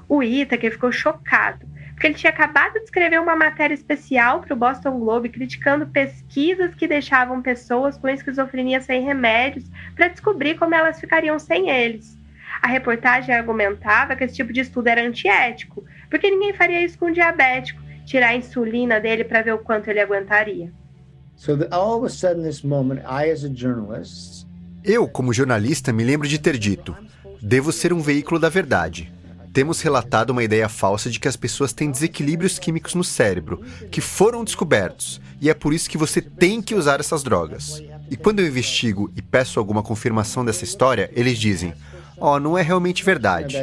O Whittaker ficou chocado, porque ele tinha acabado de escrever uma matéria especial para o Boston Globe criticando pesquisas que deixavam pessoas com esquizofrenia sem remédios para descobrir como elas ficariam sem eles. A reportagem argumentava que esse tipo de estudo era antiético, porque ninguém faria isso com um diabético, tirar a insulina dele para ver o quanto ele aguentaria.
Eu, como jornalista, me lembro de ter dito: devo ser um veículo da verdade. Temos relatado uma ideia falsa de que as pessoas têm desequilíbrios químicos no cérebro, que foram descobertos, e é por isso que você tem que usar essas drogas. E quando eu investigo e peço alguma confirmação dessa história, eles dizem: não é realmente verdade.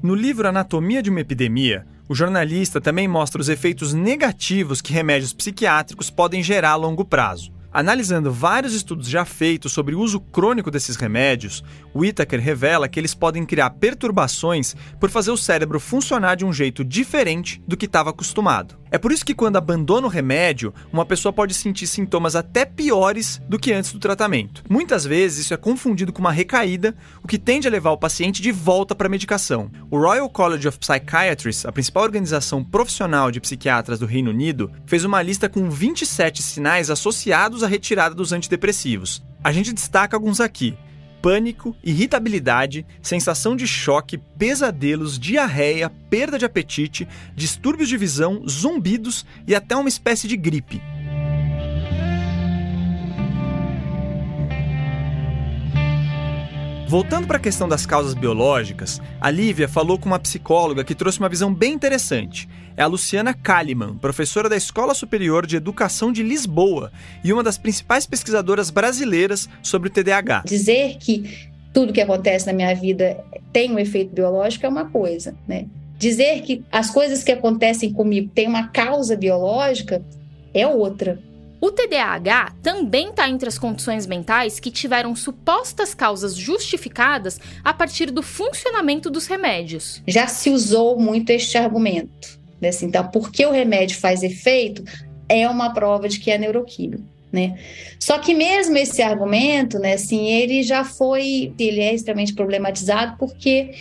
No livro Anatomia de uma Epidemia, o jornalista também mostra os efeitos negativos que remédios psiquiátricos podem gerar a longo prazo. Analisando vários estudos já feitos sobre o uso crônico desses remédios, Whittaker revela que eles podem criar perturbações por fazer o cérebro funcionar de um jeito diferente do que estava acostumado. É por isso que quando abandona o remédio, uma pessoa pode sentir sintomas até piores do que antes do tratamento. Muitas vezes isso é confundido com uma recaída, o que tende a levar o paciente de volta para a medicação. O Royal College of Psychiatrists, a principal organização profissional de psiquiatras do Reino Unido, fez uma lista com 27 sinais associados à retirada dos antidepressivos. A gente destaca alguns aqui: pânico, irritabilidade, sensação de choque, pesadelos, diarreia, perda de apetite, distúrbios de visão, zumbidos e até uma espécie de gripe. Voltando para a questão das causas biológicas, a Lívia falou com uma psicóloga que trouxe uma visão bem interessante. É a Luciana Kalimann, professora da Escola Superior de Educação de Lisboa e uma das principais pesquisadoras brasileiras sobre o TDAH.
Dizer que tudo que acontece na minha vida tem um efeito biológico é uma coisa, né? Dizer que as coisas que acontecem comigo têm uma causa biológica é outra.
O TDAH também está entre as condições mentais que tiveram supostas causas justificadas a partir do funcionamento dos remédios.
Já se usou muito este argumento, né? Então, porque o remédio faz efeito, é uma prova de que é neuroquímico, né? Só que mesmo esse argumento, né, assim, ele é extremamente problematizado porque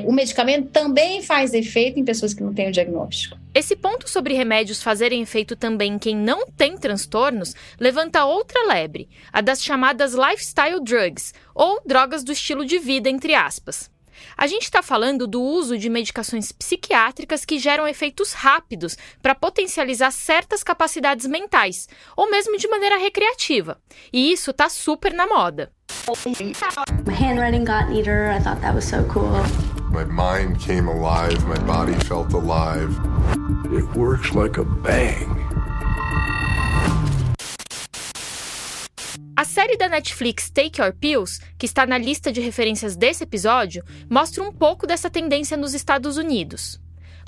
o medicamento também faz efeito em pessoas que não têm o diagnóstico.
Esse ponto sobre remédios fazerem efeito também em quem não tem transtornos levanta outra lebre, a das chamadas lifestyle drugs, ou drogas do estilo de vida, entre aspas. A gente está falando do uso de medicações psiquiátricas que geram efeitos rápidos para potencializar certas capacidades mentais, ou mesmo de maneira recreativa. E isso está super na moda.
My handwriting got neater. I thought that was so cool.
My mind came alive. My body felt alive. It works like a bang.
A série da Netflix Take Your Pills, que está na lista de referências desse episódio, mostra um pouco dessa tendência nos Estados Unidos.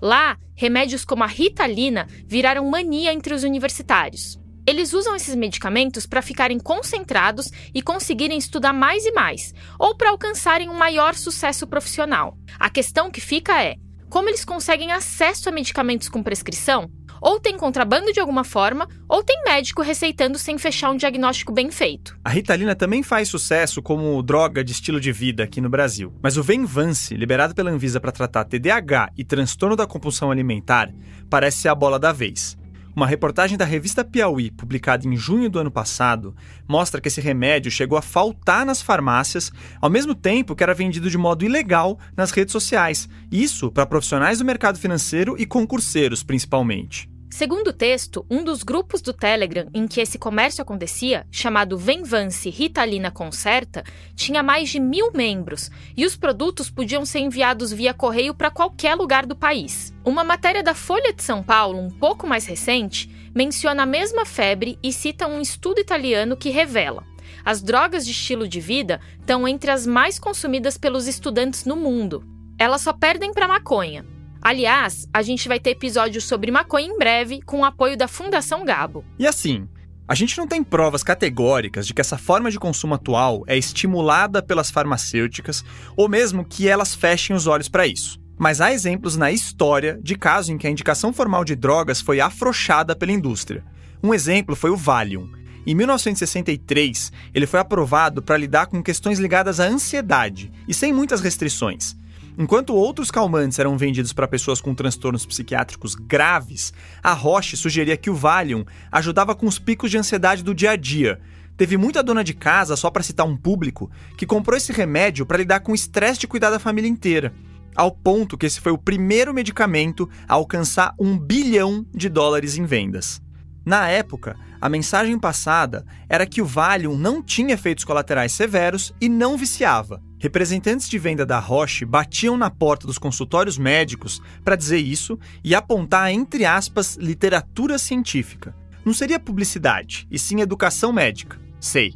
Lá, remédios como a Ritalina viraram mania entre os universitários. Eles usam esses medicamentos para ficarem concentrados e conseguirem estudar mais e mais, ou para alcançarem um maior sucesso profissional. A questão que fica é: como eles conseguem acesso a medicamentos com prescrição? Ou tem contrabando de alguma forma, ou tem médico receitando sem fechar um diagnóstico bem feito.
A Ritalina também faz sucesso como droga de estilo de vida aqui no Brasil. Mas o Venvance, liberado pela Anvisa para tratar TDAH e transtorno da compulsão alimentar, parece ser a bola da vez. Uma reportagem da revista Piauí, publicada em junho do ano passado, mostra que esse remédio chegou a faltar nas farmácias, ao mesmo tempo que era vendido de modo ilegal nas redes sociais. Isso para profissionais do mercado financeiro e concurseiros, principalmente.
Segundo o texto, um dos grupos do Telegram em que esse comércio acontecia, chamado Venvance Ritalina Concerta, tinha mais de 1.000 membros e os produtos podiam ser enviados via correio para qualquer lugar do país. Uma matéria da Folha de São Paulo, um pouco mais recente, menciona a mesma febre e cita um estudo italiano que revela: as drogas de estilo de vida estão entre as mais consumidas pelos estudantes no mundo. Elas só perdem para maconha. Aliás, a gente vai ter episódios sobre maconha em breve, com o apoio da Fundação Gabo.
E assim, a gente não tem provas categóricas de que essa forma de consumo atual é estimulada pelas farmacêuticas, ou mesmo que elas fechem os olhos para isso. Mas há exemplos na história de casos em que a indicação formal de drogas foi afrouxada pela indústria. Um exemplo foi o Valium. Em 1963, ele foi aprovado para lidar com questões ligadas à ansiedade, e sem muitas restrições. Enquanto outros calmantes eram vendidos para pessoas com transtornos psiquiátricos graves, a Roche sugeria que o Valium ajudava com os picos de ansiedade do dia a dia. Teve muita dona de casa, só para citar um público, que comprou esse remédio para lidar com o estresse de cuidar da família inteira, ao ponto que esse foi o primeiro medicamento a alcançar $1 bilhão em vendas. Na época, a mensagem passada era que o Valium não tinha efeitos colaterais severos e não viciava. Representantes de venda da Roche batiam na porta dos consultórios médicos para dizer isso e apontar, entre aspas, literatura científica. Não seria publicidade, e sim educação médica. Sei.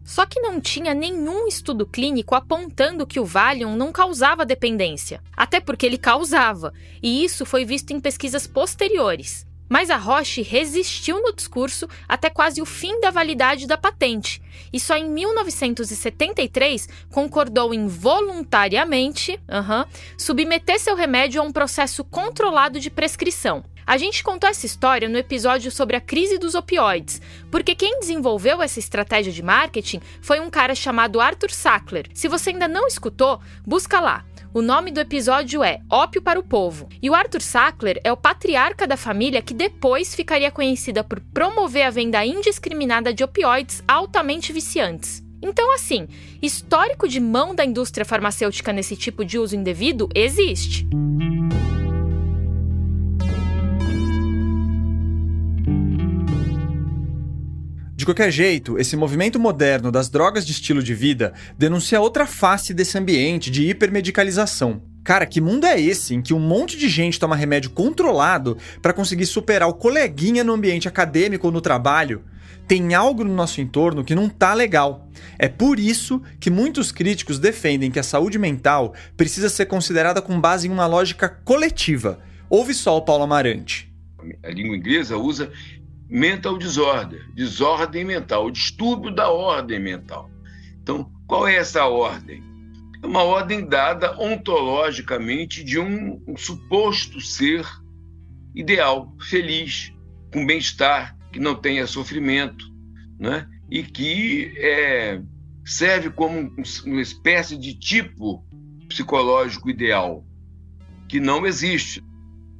Só que não tinha nenhum estudo clínico apontando que o Valium não causava dependência. Até porque ele causava, e isso foi visto em pesquisas posteriores. Mas a Roche resistiu no discurso até quase o fim da validade da patente, e só em 1973 concordou em voluntariamente submeter seu remédio a um processo controlado de prescrição. A gente contou essa história no episódio sobre a crise dos opioides, porque quem desenvolveu essa estratégia de marketing foi um cara chamado Arthur Sackler. Se você ainda não escutou, busca lá. O nome do episódio é Ópio para o Povo. E o Arthur Sackler é o patriarca da família que depois ficaria conhecida por promover a venda indiscriminada de opioides altamente viciantes. Então, assim, histórico de mão da indústria farmacêutica nesse tipo de uso indevido existe.
De qualquer jeito, esse movimento moderno das drogas de estilo de vida denuncia outra face desse ambiente de hipermedicalização. Cara, que mundo é esse em que um monte de gente toma remédio controlado para conseguir superar o coleguinha no ambiente acadêmico ou no trabalho? Tem algo no nosso entorno que não tá legal. É por isso que muitos críticos defendem que a saúde mental precisa ser considerada com base em uma lógica coletiva. Ouve só o Paulo Amarante.
A língua inglesa usa mental disorder, desordem mental, o distúrbio da ordem mental. Então, qual é essa ordem? É uma ordem dada ontologicamente de um suposto ser ideal, feliz, com bem-estar, que não tenha sofrimento, né? E que serve como uma espécie de tipo psicológico ideal, que não existe.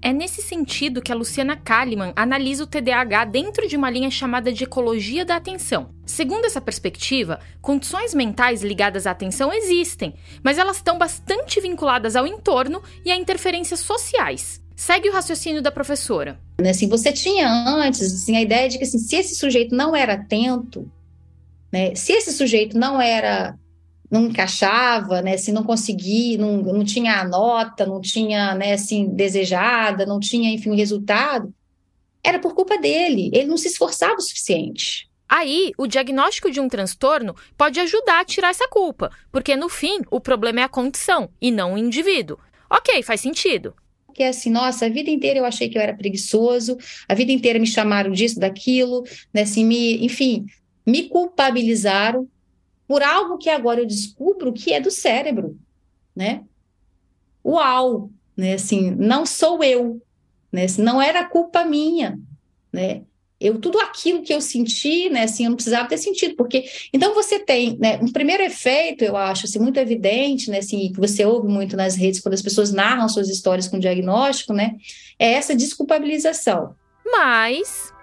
É nesse sentido que a Luciana Kalimann analisa o TDAH dentro de uma linha chamada de ecologia da atenção. Segundo essa perspectiva, condições mentais ligadas à atenção existem, mas elas estão bastante vinculadas ao entorno e a interferências sociais. Segue o raciocínio da professora.
Assim, você tinha antes assim, a ideia de que assim, se esse sujeito não era atento, né, se esse sujeito não encaixava, né, se não conseguia, não tinha a nota, não tinha, né, assim, desejada, não tinha, enfim, o resultado, era por culpa dele, ele não se esforçava o suficiente.
Aí, o diagnóstico de um transtorno pode ajudar a tirar essa culpa, porque no fim, o problema é a condição e não o indivíduo. Ok, faz sentido.
Porque assim, nossa, a vida inteira eu achei que eu era preguiçoso, a vida inteira me chamaram disso, daquilo, né, assim, me culpabilizaram por algo que agora eu descubro que é do cérebro, né? Uau! Né? Assim, não sou eu, né? Assim, não era culpa minha, né? Tudo aquilo que eu senti, né? Assim, eu não precisava ter sentido, porque... Então, você tem, né, um primeiro efeito, eu acho, assim, muito evidente, né? Assim, que você ouve muito nas redes, quando as pessoas narram suas histórias com diagnóstico, né? É essa desculpabilização.
Mas...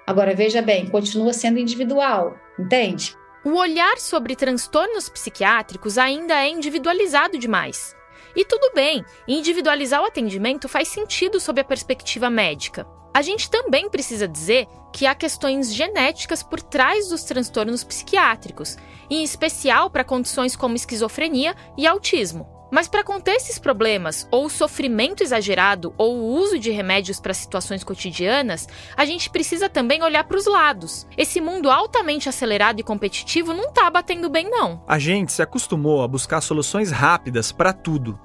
Agora, veja bem, continua sendo individual, entende?
O olhar sobre transtornos psiquiátricos ainda é individualizado demais. E tudo bem, individualizar o atendimento faz sentido sob a perspectiva médica. A gente também precisa dizer que há questões genéticas por trás dos transtornos psiquiátricos, em especial para condições como esquizofrenia e autismo. Mas para conter esses problemas, ou o sofrimento exagerado, ou o uso de remédios para situações cotidianas, a gente precisa também olhar para os lados. Esse mundo altamente acelerado e competitivo não tá batendo bem, não.
A gente se acostumou a buscar soluções rápidas para tudo.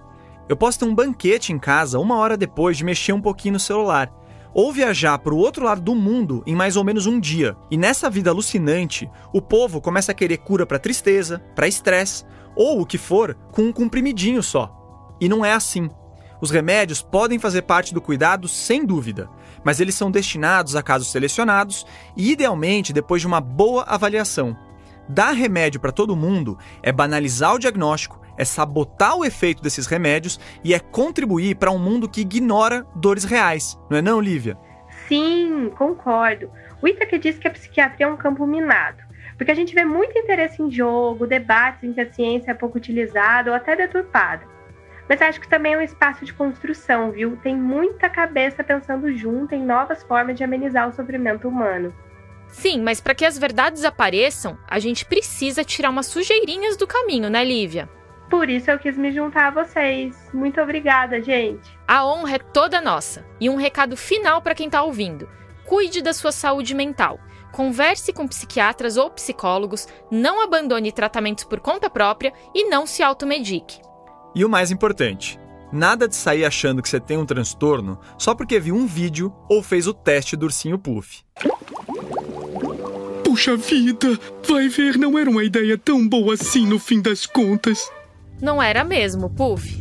Eu posso ter um banquete em casa 1 hora depois de mexer um pouquinho no celular, ou viajar para o outro lado do mundo em mais ou menos um dia. E nessa vida alucinante, o povo começa a querer cura para tristeza, para estresse, ou o que for, com um comprimidinho só. E não é assim. Os remédios podem fazer parte do cuidado, sem dúvida, mas eles são destinados a casos selecionados e, idealmente, depois de uma boa avaliação. Dar remédio para todo mundo é banalizar o diagnóstico, é sabotar o efeito desses remédios e é contribuir para um mundo que ignora dores reais. Não é não, Lívia?
Sim, concordo. O Ítalo diz que a psiquiatria é um campo minado. Porque a gente vê muito interesse em jogo, debates em que a ciência é pouco utilizada ou até deturpada. Mas acho que também é um espaço de construção, viu? Tem muita cabeça pensando junto em novas formas de amenizar o sofrimento humano.
Sim, mas para que as verdades apareçam, a gente precisa tirar umas sujeirinhas do caminho, né, Lívia?
Por isso eu quis me juntar a vocês. Muito obrigada, gente.
A honra é toda nossa. E um recado final para quem tá ouvindo. Cuide da sua saúde mental. Converse com psiquiatras ou psicólogos, não abandone tratamentos por conta própria e não se automedique.
E o mais importante, Nada de sair achando que você tem um transtorno só porque viu um vídeo ou fez o teste do ursinho Puff.
Puxa vida, vai ver, não era uma ideia tão boa assim no fim das contas.
Não era mesmo, Puff.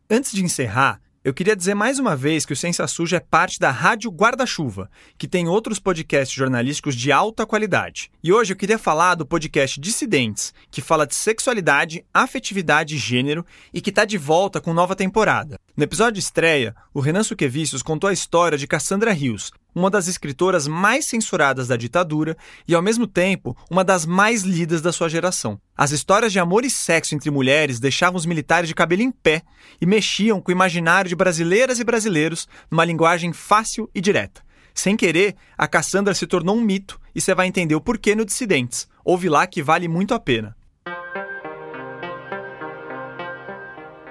Antes de encerrar, eu queria dizer mais uma vez que o Ciência Suja é parte da Rádio Guarda-Chuva, que tem outros podcasts jornalísticos de alta qualidade. E hoje eu queria falar do podcast Dissidentes, que fala de sexualidade, afetividade e gênero e que está de volta com nova temporada. No episódio de estreia, o Renan Suquevicius contou a história de Cassandra Rios, uma das escritoras mais censuradas da ditadura e, ao mesmo tempo, uma das mais lidas da sua geração. As histórias de amor e sexo entre mulheres deixavam os militares de cabelo em pé e mexiam com o imaginário de brasileiras e brasileiros numa linguagem fácil e direta. Sem querer, a Cassandra se tornou um mito e você vai entender o porquê no Dissidentes. Ouve lá que vale muito a pena.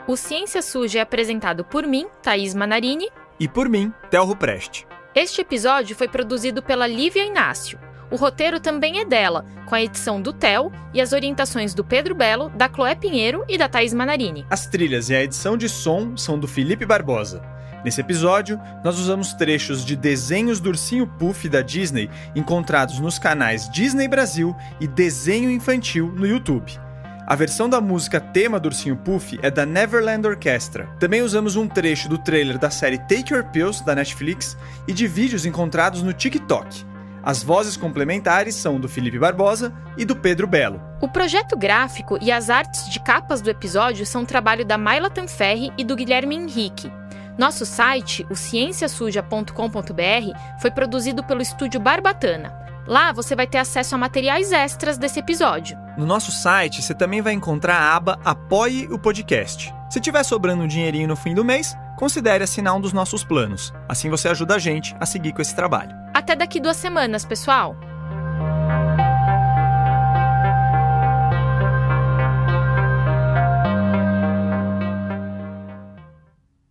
O Ciência Suja é apresentado por mim, Thaís Manarini,
e por mim, Telro Preste.
Este episódio foi produzido pela Lívia Inácio. O roteiro também é dela, com a edição do Theo e as orientações do Pedro Belo, da Chloé Pinheiro e da Thaís Manarini.
As trilhas e a edição de som são do Felipe Barbosa. Nesse episódio, nós usamos trechos de desenhos do ursinho Puff da Disney encontrados nos canais Disney Brasil e Desenho Infantil no YouTube. A versão da música tema do ursinho Puff é da Neverland Orchestra. Também usamos um trecho do trailer da série Take Your Pills, da Netflix, e de vídeos encontrados no TikTok. As vozes complementares são do Felipe Barbosa e do Pedro Belo.
O projeto gráfico e as artes de capas do episódio são trabalho da Mayla Tanferri e do Guilherme Henrique. Nosso site, o cienciasuja.com.br, foi produzido pelo estúdio Barbatana. Lá você vai ter acesso a materiais extras desse episódio.
No nosso site, você também vai encontrar a aba Apoie o Podcast. Se tiver sobrando um dinheirinho no fim do mês, considere assinar um dos nossos planos. Assim você ajuda a gente a seguir com esse trabalho.
Até daqui 2 semanas, pessoal!